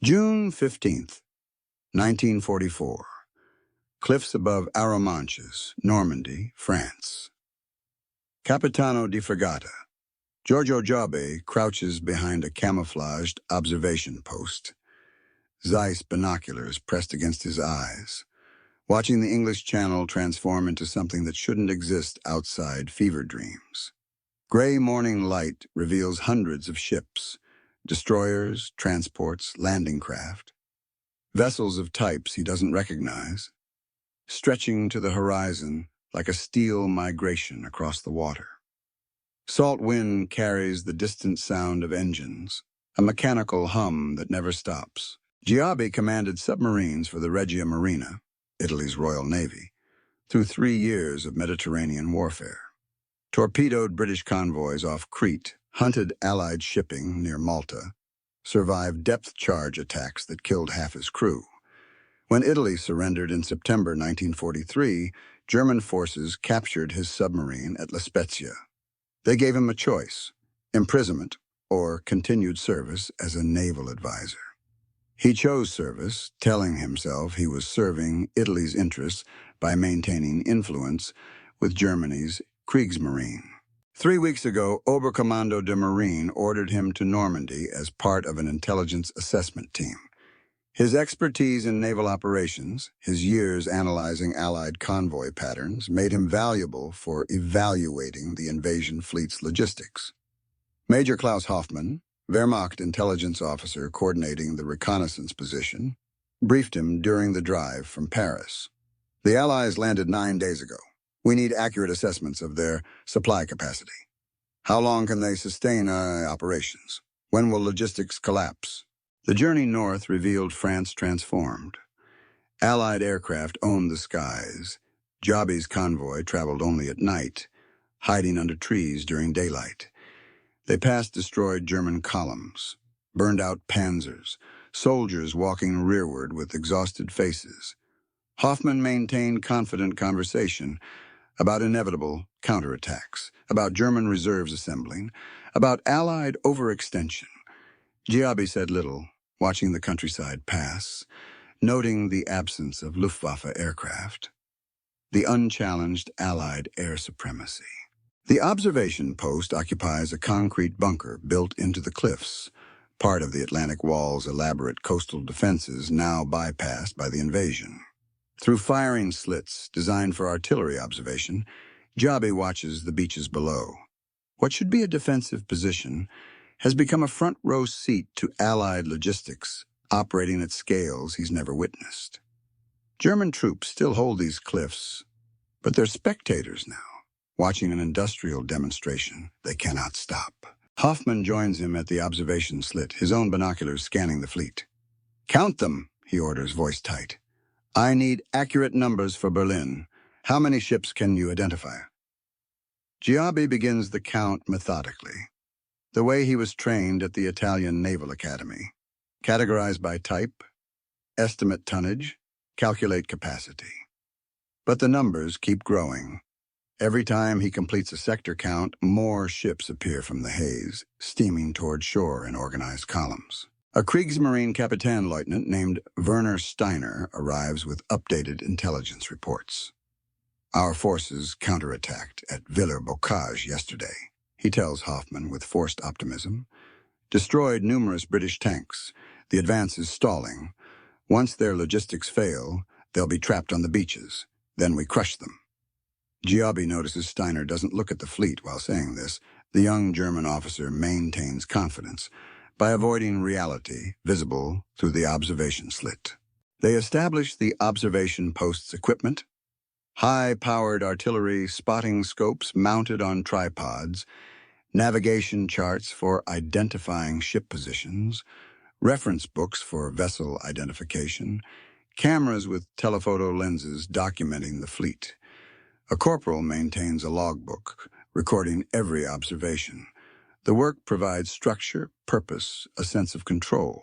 June 15th, 1944. Cliffs above Arromanches, Normandy, France. Capitano di Fregata. Giorgio Giobbe crouches behind a camouflaged observation post, Zeiss binoculars pressed against his eyes, watching the English Channel transform into something that shouldn't exist outside fever dreams. Gray morning light reveals hundreds of ships, destroyers, transports, landing craft, vessels of types he doesn't recognize, stretching to the horizon like a steel migration across the water. Salt wind carries the distant sound of engines, a mechanical hum that never stops. Giobbe commanded submarines for the Regia Marina, Italy's Royal Navy, through 3 years of Mediterranean warfare. Torpedoed British convoys off Crete, hunted Allied shipping near Malta, survived depth charge attacks that killed half his crew. When Italy surrendered in September 1943, German forces captured his submarine at La Spezia. They gave him a choice: imprisonment or continued service as a naval advisor. He chose service, telling himself he was serving Italy's interests by maintaining influence with Germany's Kriegsmarine. 3 weeks ago, Oberkommando de Marine ordered him to Normandy as part of an intelligence assessment team. His expertise in naval operations, his years analyzing Allied convoy patterns, made him valuable for evaluating the invasion fleet's logistics. Major Klaus Hoffmann, Wehrmacht intelligence officer coordinating the reconnaissance position, briefed him during the drive from Paris. The Allies landed 9 days ago. We need accurate assessments of their supply capacity. How long can they sustain operations? When will logistics collapse? The journey north revealed France transformed. Allied aircraft owned the skies. Giobbe's convoy traveled only at night, hiding under trees during daylight. They passed destroyed German columns, burned out panzers, soldiers walking rearward with exhausted faces. Hoffmann maintained confident conversation about inevitable counterattacks, about German reserves assembling, about Allied overextension. Giobbe said little, watching the countryside pass, noting the absence of Luftwaffe aircraft, the unchallenged Allied air supremacy. The observation post occupies a concrete bunker built into the cliffs, part of the Atlantic Wall's elaborate coastal defenses now bypassed by the invasion. Through firing slits designed for artillery observation, Giobbe watches the beaches below. What should be a defensive position has become a front-row seat to Allied logistics, operating at scales he's never witnessed. German troops still hold these cliffs, but they're spectators now, watching an industrial demonstration they cannot stop. Hoffmann joins him at the observation slit, his own binoculars scanning the fleet. "Count them," he orders, voice tight. "I need accurate numbers for Berlin. How many ships can you identify?" Giobbe begins the count methodically, the way he was trained at the Italian Naval Academy. Categorize by type, estimate tonnage, calculate capacity. But the numbers keep growing. Every time he completes a sector count, more ships appear from the haze, steaming toward shore in organized columns. A Kriegsmarine Kapitänleutnant named Werner Steiner arrives with updated intelligence reports. "Our forces counterattacked at Villers-Bocage yesterday," he tells Hoffmann with forced optimism. "Destroyed numerous British tanks. The advance is stalling. Once their logistics fail, they'll be trapped on the beaches. Then we crush them." Giobbe notices Steiner doesn't look at the fleet while saying this. The young German officer maintains confidence by avoiding reality visible through the observation slit. They establish the observation post's equipment: high-powered artillery, spotting scopes mounted on tripods, navigation charts for identifying ship positions, reference books for vessel identification, cameras with telephoto lenses documenting the fleet. A corporal maintains a logbook, recording every observation. The work provides structure, purpose, a sense of control.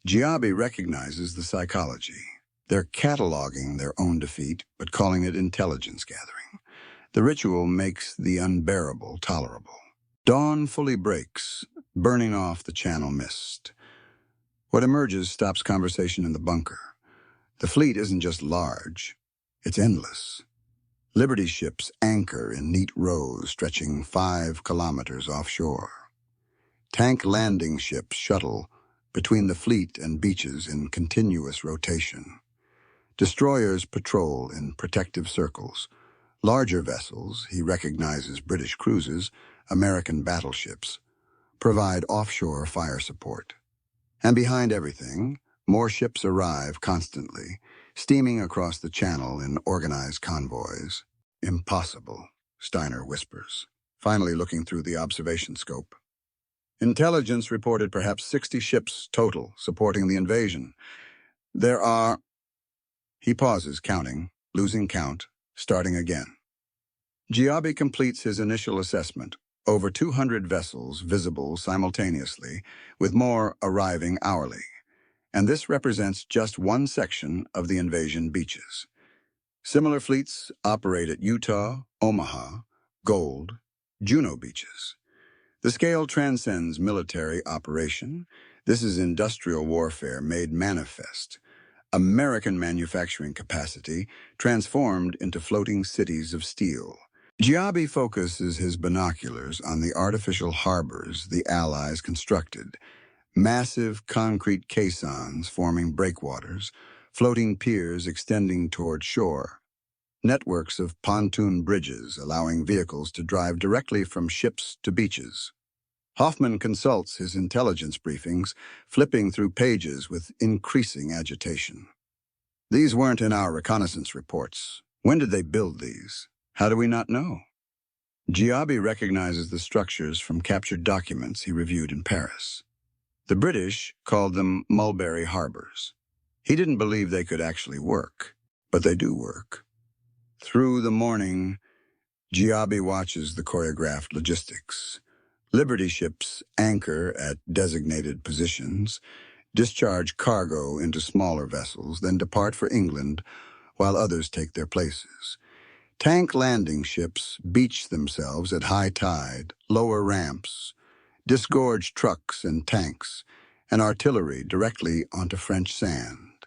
Giobbe recognizes the psychology. They're cataloging their own defeat, but calling it intelligence gathering. The ritual makes the unbearable tolerable. Dawn fully breaks, burning off the channel mist. What emerges stops conversation in the bunker. The fleet isn't just large, it's endless. Liberty ships anchor in neat rows stretching 5 kilometers offshore. Tank landing ships shuttle between the fleet and beaches in continuous rotation. Destroyers patrol in protective circles. Larger vessels, he recognizes British cruisers, American battleships, provide offshore fire support. And behind everything, more ships arrive constantly, steaming across the channel in organized convoys. Impossible, Steiner whispers, finally looking through the observation scope. Intelligence reported perhaps 60 ships total supporting the invasion. There are... He pauses, counting, losing count, starting again. Giobbe completes his initial assessment. Over 200 vessels visible simultaneously, with more arriving hourly. And this represents just one section of the invasion beaches. Similar fleets operate at Utah, Omaha, Gold, Juno beaches. The scale transcends military operation. This is industrial warfare made manifest. American manufacturing capacity transformed into floating cities of steel. Giobbe focuses his binoculars on the artificial harbors the Allies constructed. Massive concrete caissons forming breakwaters, floating piers extending toward shore, networks of pontoon bridges allowing vehicles to drive directly from ships to beaches. Hoffman consults his intelligence briefings, flipping through pages with increasing agitation. These weren't in our reconnaissance reports. When did they build these? How do we not know? Giobbe recognizes the structures from captured documents he reviewed in Paris. The British called them mulberry harbors. He didn't believe they could actually work, but they do work. Through the morning, Giobbe watches the choreographed logistics. Liberty ships anchor at designated positions, discharge cargo into smaller vessels, then depart for England while others take their places. Tank landing ships beach themselves at high tide, lower ramps, disgorge trucks and tanks, and artillery directly onto French sand.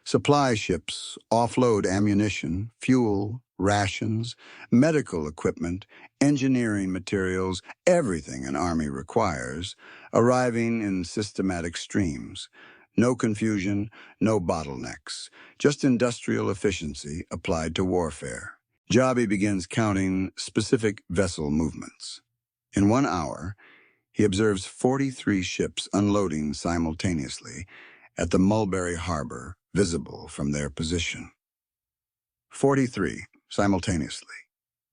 Supply ships offload ammunition, fuel, rations, medical equipment, engineering materials, everything an army requires, arriving in systematic streams. No confusion, no bottlenecks, just industrial efficiency applied to warfare. Giobbe begins counting specific vessel movements. In 1 hour, he observes 43 ships unloading simultaneously at the Mulberry Harbor, visible from their position. 43, simultaneously.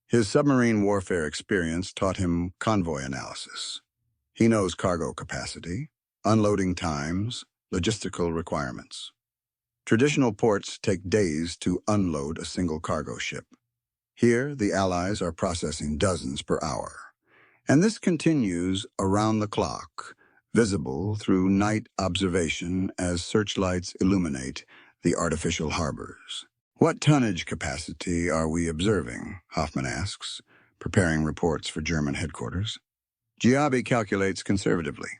His submarine warfare experience taught him convoy analysis. He knows cargo capacity, unloading times, logistical requirements. Traditional ports take days to unload a single cargo ship. Here, the Allies are processing dozens per hour. And this continues around the clock, visible through night observation as searchlights illuminate the artificial harbors. What tonnage capacity are we observing? Hoffman asks, preparing reports for German headquarters. Giobbe calculates conservatively.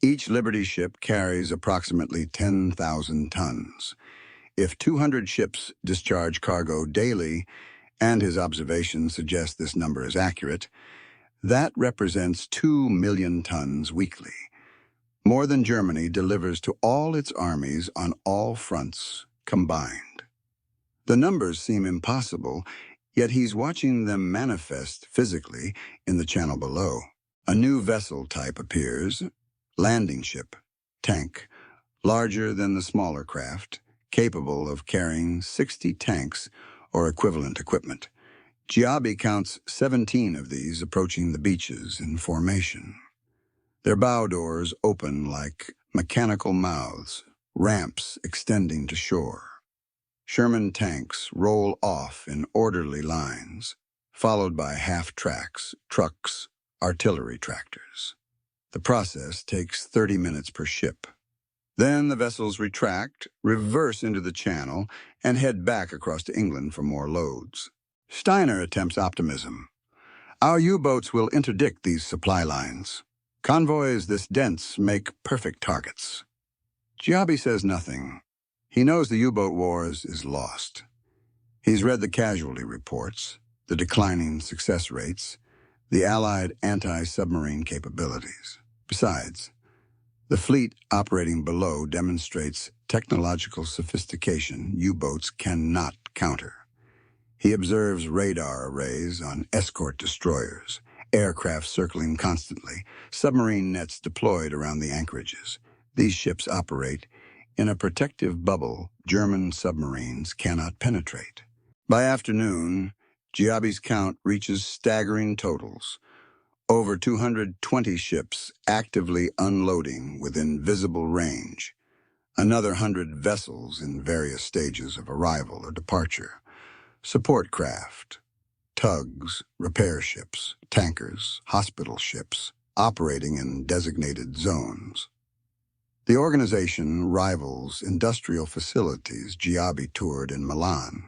Each Liberty ship carries approximately 10,000 tons. If 200 ships discharge cargo daily, and his observations suggest this number is accurate, that represents 2 million tons weekly. More than Germany delivers to all its armies on all fronts combined. The numbers seem impossible, yet he's watching them manifest physically in the channel below. A new vessel type appears, landing ship, tank, larger than the smaller craft, capable of carrying 60 tanks or equivalent equipment. Giobbe counts 17 of these approaching the beaches in formation. Their bow doors open like mechanical mouths, ramps extending to shore. Sherman tanks roll off in orderly lines, followed by half-tracks, trucks, artillery tractors. The process takes 30 minutes per ship. Then the vessels retract, reverse into the channel, and head back across to England for more loads. Steiner attempts optimism. Our U-boats will interdict these supply lines. Convoys this dense make perfect targets. Giobbe says nothing. He knows the U-boat wars is lost. He's read the casualty reports, the declining success rates, the Allied anti-submarine capabilities. Besides, the fleet operating below demonstrates technological sophistication U-boats cannot counter. He observes radar arrays on escort destroyers, aircraft circling constantly, submarine nets deployed around the anchorages. These ships operate in a protective bubble German submarines cannot penetrate. By afternoon, Giobbe's count reaches staggering totals. Over 220 ships actively unloading within visible range. Another 100 vessels in various stages of arrival or departure. Support craft, tugs, repair ships, tankers, hospital ships, operating in designated zones. The organization rivals industrial facilities Giobbe toured in Milan,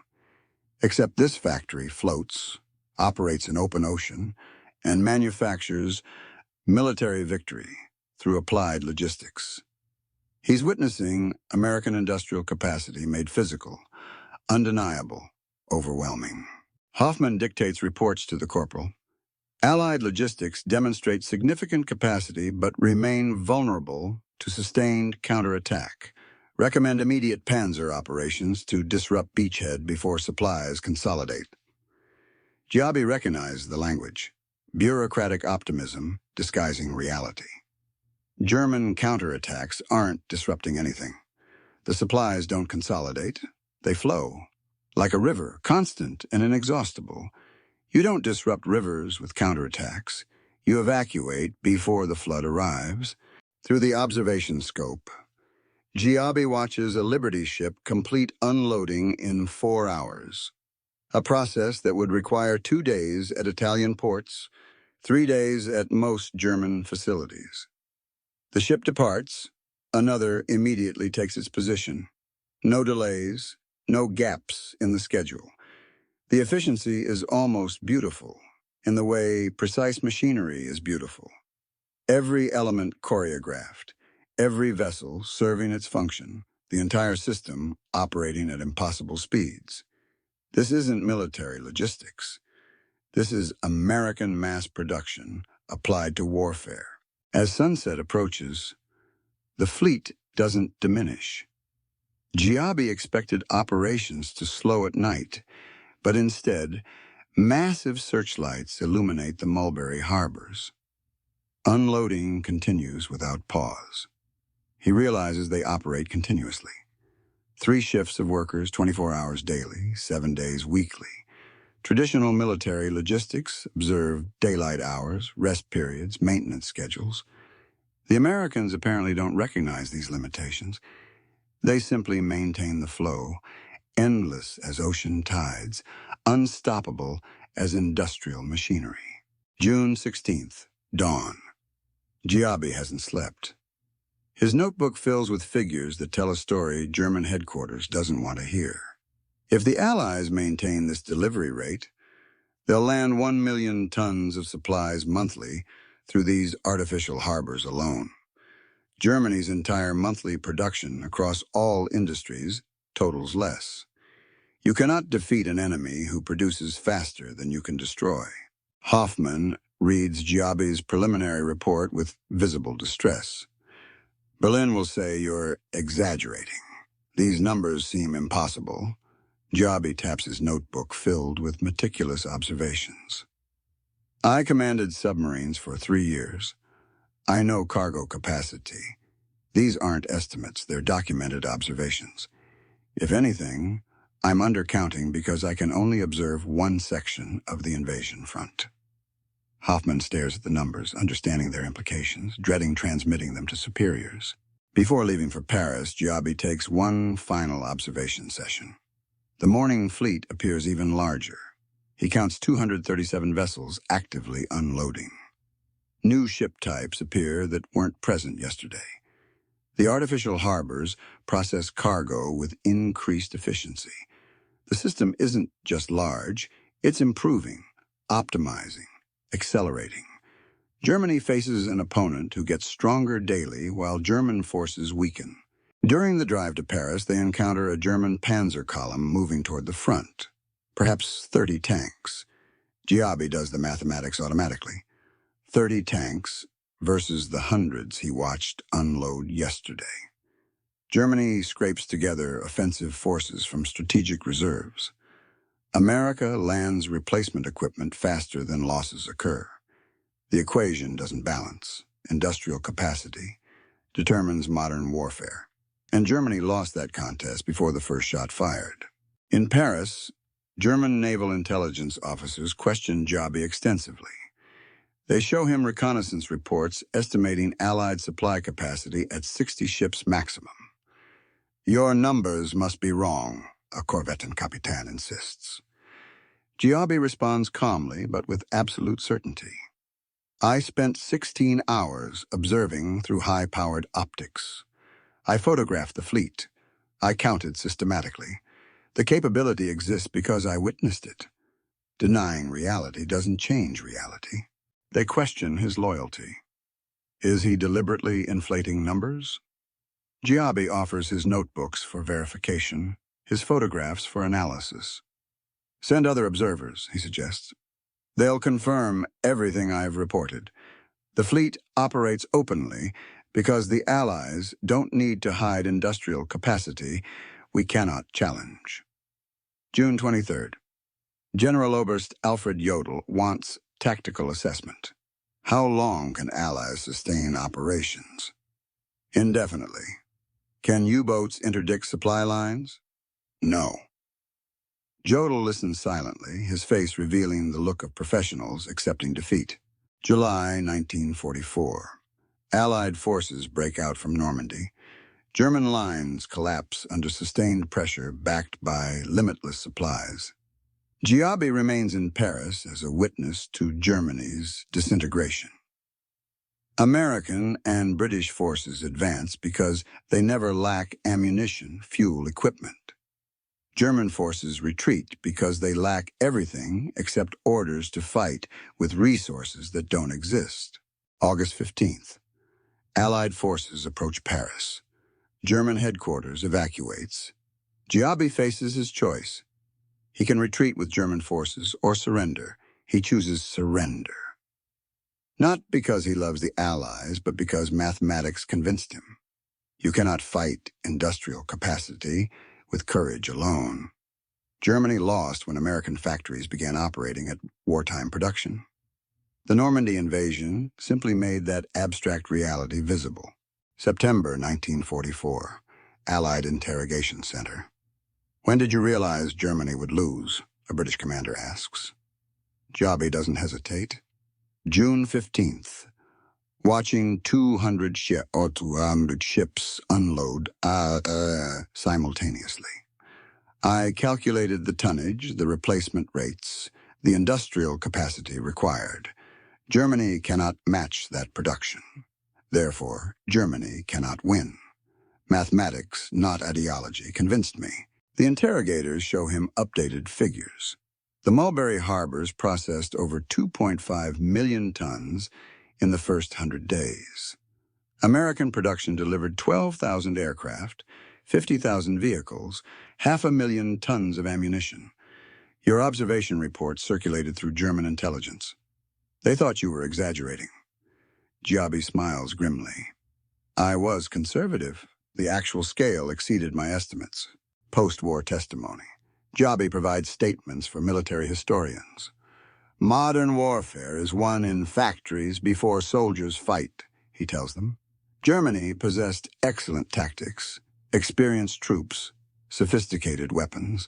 except this factory floats, operates in open ocean, and manufactures military victory through applied logistics. He's witnessing American industrial capacity made physical, undeniable, overwhelming. Hoffman dictates reports to the corporal. Allied logistics demonstrate significant capacity but remain vulnerable to sustained counterattack. Recommend immediate panzer operations to disrupt beachhead before supplies consolidate. Giobbe recognized the language. Bureaucratic optimism disguising reality. German counterattacks aren't disrupting anything. The supplies don't consolidate. They flow. Like a river, constant and inexhaustible. You don't disrupt rivers with counterattacks. You evacuate before the flood arrives. Through the observation scope, Giobbe watches a Liberty ship complete unloading in 4 hours. A process that would require 2 days at Italian ports, 3 days at most German facilities. The ship departs, another immediately takes its position. No delays, no gaps in the schedule. The efficiency is almost beautiful, in the way precise machinery is beautiful. Every element choreographed, every vessel serving its function, the entire system operating at impossible speeds. This isn't military logistics. This is American mass production applied to warfare. As sunset approaches, the fleet doesn't diminish. Giobbe expected operations to slow at night, but instead, massive searchlights illuminate the Mulberry harbors. Unloading continues without pause. He realizes they operate continuously. 3 shifts of workers, 24 hours daily, 7 days weekly. Traditional military logistics observe daylight hours, rest periods, maintenance schedules. The Americans apparently don't recognize these limitations. They simply maintain the flow, endless as ocean tides, unstoppable as industrial machinery. June 16th, dawn. Giobbe hasn't slept. His notebook fills with figures that tell a story German headquarters doesn't want to hear. If the Allies maintain this delivery rate, they'll land 1 million tons of supplies monthly through these artificial harbors alone. Germany's entire monthly production across all industries totals less. You cannot defeat an enemy who produces faster than you can destroy. Hoffman reads Giobbe's preliminary report with visible distress. Berlin will say you're exaggerating. These numbers seem impossible. Giobbe taps his notebook filled with meticulous observations. I commanded submarines for 3 years. I know cargo capacity. These aren't estimates, they're documented observations. If anything, I'm undercounting because I can only observe one section of the invasion front. Hoffman stares at the numbers, understanding their implications, dreading transmitting them to superiors. Before leaving for Paris, Giobbe takes one final observation session. The morning fleet appears even larger. He counts 237 vessels actively unloading. New ship types appear that weren't present yesterday. The artificial harbors process cargo with increased efficiency. The system isn't just large, it's improving, optimizing, accelerating. Germany faces an opponent who gets stronger daily while German forces weaken. During the drive to Paris, they encounter a German panzer column moving toward the front, perhaps 30 tanks. Giobbe does the mathematics automatically. 30 tanks versus the hundreds he watched unload yesterday. Germany scrapes together offensive forces from strategic reserves. America lands replacement equipment faster than losses occur. The equation doesn't balance. Industrial capacity determines modern warfare. And Germany lost that contest before the first shot fired. In Paris, German naval intelligence officers question Giobbe extensively. They show him reconnaissance reports estimating Allied supply capacity at 60 ships maximum. "Your numbers must be wrong," a Korvettenkapitän insists. Giobbe responds calmly, but with absolute certainty. "I spent 16 hours observing through high-powered optics. I photographed the fleet. I counted systematically. The capability exists because I witnessed it. Denying reality doesn't change reality." They question his loyalty. Is he deliberately inflating numbers? Giobbe offers his notebooks for verification, his photographs for analysis. "Send other observers," he suggests. "They'll confirm everything I've reported. The fleet operates openly because the Allies don't need to hide industrial capacity we cannot challenge." June 23rd. General Oberst Alfred Jodl wants tactical assessment. How long can Allies sustain operations? Indefinitely. Can U-boats interdict supply lines? No. Jodl listens silently, his face revealing the look of professionals accepting defeat. July 1944. Allied forces break out from Normandy. German lines collapse under sustained pressure backed by limitless supplies. Giobbe remains in Paris as a witness to Germany's disintegration. American and British forces advance because they never lack ammunition, fuel, equipment. German forces retreat because they lack everything except orders to fight with resources that don't exist. August 15th. Allied forces approach Paris. German headquarters evacuates. Giobbe faces his choice. He can retreat with German forces or surrender. He chooses surrender. Not because he loves the Allies, but because mathematics convinced him. You cannot fight industrial capacity with courage alone. Germany lost when American factories began operating at wartime production. The Normandy invasion simply made that abstract reality visible. September 1944, Allied Interrogation Center. "When did you realize Germany would lose?" a British commander asks. Giobbe doesn't hesitate. June 15th. Watching 200 ships unload simultaneously. I calculated the tonnage, the replacement rates, the industrial capacity required. Germany cannot match that production. Therefore, Germany cannot win. Mathematics, not ideology, convinced me. The interrogators show him updated figures. The Mulberry harbors processed over 2.5 million tons in the first 100 days. American production delivered 12,000 aircraft, 50,000 vehicles, 500,000 tons of ammunition. Your observation report circulated through German intelligence. They thought you were exaggerating. Giobbe smiles grimly. I was conservative. The actual scale exceeded my estimates. Post-war testimony. Giobbe provides statements for military historians. Modern warfare is won in factories before soldiers fight, he tells them. Germany possessed excellent tactics, experienced troops, sophisticated weapons.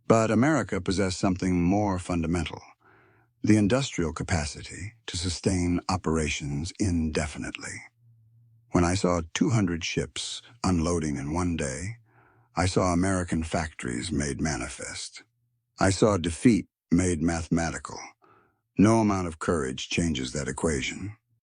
But America possessed something more fundamental, the industrial capacity to sustain operations indefinitely. When I saw 200 ships unloading in one day, I saw American factories made manifest. I saw defeat made mathematical. No amount of courage changes that equation.